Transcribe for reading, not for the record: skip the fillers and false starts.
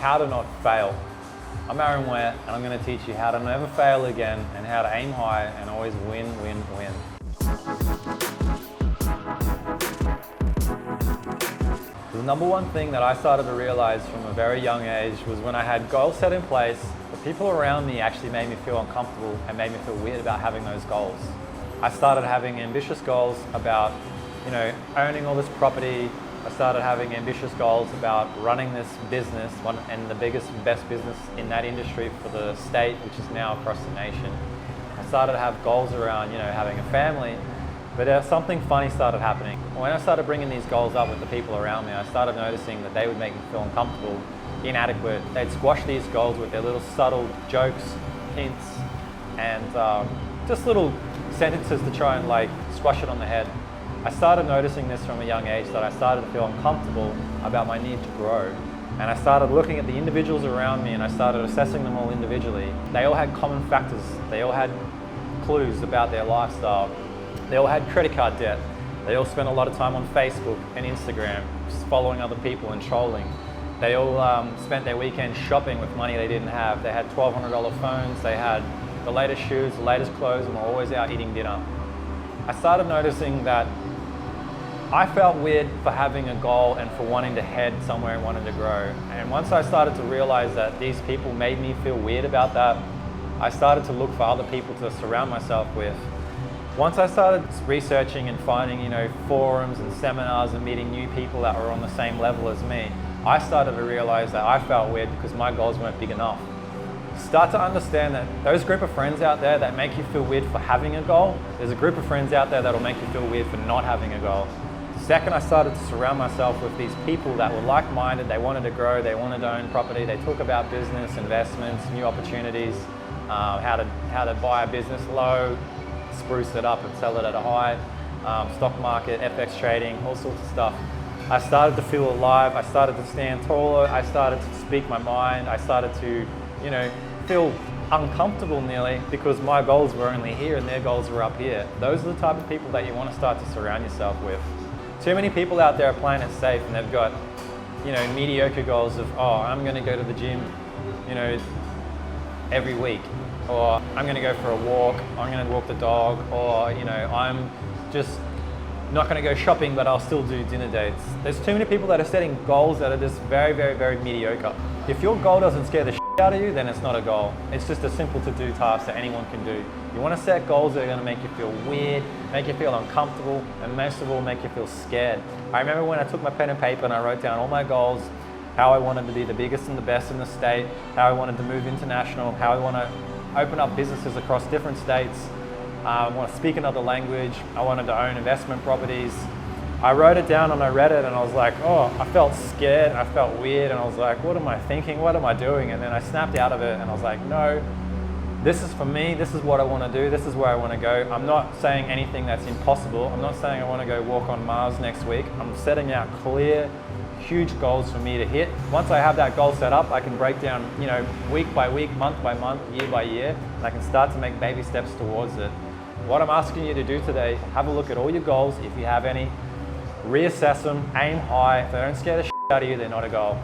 how to not fail. I'm Aaron Ware, and I'm going to teach you how to never fail again and how to aim high and always win, win, win. The number one thing that I started to realize from a very young age was when I had goals set in place, the people around me actually made me feel uncomfortable and made me feel weird about having those goals. I started having ambitious goals about, owning all this property. I started having ambitious goals about running this business, and the biggest and best business in that industry for the state, which is now across the nation. I started to have goals around, having a family, but something funny started happening. When I started bringing these goals up with the people around me, I started noticing that they would make me feel uncomfortable, inadequate. They'd squash these goals with their little subtle jokes, hints, and just little sentences to try and squash it on the head. I started noticing this from a young age, that I started to feel uncomfortable about my need to grow. And I started looking at the individuals around me and I started assessing them all individually. They all had common factors. They all had clues about their lifestyle. They all had credit card debt. They all spent a lot of time on Facebook and Instagram, just following other people and trolling. They all spent their weekend shopping with money they didn't have. They had $1,200 phones, they had the latest shoes, the latest clothes, and were always out eating dinner. I started noticing that I felt weird for having a goal and for wanting to head somewhere and wanting to grow. And once I started to realize that these people made me feel weird about that, I started to look for other people to surround myself with. Once I started researching and finding, forums and seminars and meeting new people that were on the same level as me, I started to realize that I felt weird because my goals weren't big enough. Start to understand that those group of friends out there that make you feel weird for having a goal, there's a group of friends out there that'll make you feel weird for not having a goal. Second, I started to surround myself with these people that were like-minded. They wanted to grow, they wanted to own property, they talk about business, investments, new opportunities, how to buy a business low, spruce it up and sell it at a high, stock market, FX trading, all sorts of stuff. I started to feel alive, I started to stand taller, I started to speak my mind, I started to, feel uncomfortable nearly because my goals were only here and their goals were up here. Those are the type of people that you want to start to surround yourself with. Too many people out there are playing it safe and they've got, mediocre goals of, I'm going to go to the gym, every week, or I'm going to go for a walk, I'm going to walk the dog, or, I'm just not going to go shopping, but I'll still do dinner dates. There's too many people that are setting goals that are just very, very, very mediocre. If your goal doesn't scare the shit out of you, then it's not a goal. It's just a simple to-do task that anyone can do. You want to set goals that are going to make you feel weird, make you feel uncomfortable, and most of all, make you feel scared. I remember when I took my pen and paper and I wrote down all my goals, how I wanted to be the biggest and the best in the state, how I wanted to move international, how I want to open up businesses across different states, I want to speak another language, I wanted to own investment properties. I wrote it down and I read it and I was like, I felt scared and I felt weird and I was like, what am I thinking? What am I doing? And then I snapped out of it and I was like, no, this is for me, this is what I want to do, this is where I want to go. I'm not saying anything that's impossible. I'm not saying I want to go walk on Mars next week. I'm setting out clear, huge goals for me to hit. Once I have that goal set up, I can break down, week by week, month by month, year by year, and I can start to make baby steps towards it. What I'm asking you to do today, have a look at all your goals, if you have any, reassess them, aim high. If they don't scare the shit out of you, they're not a goal.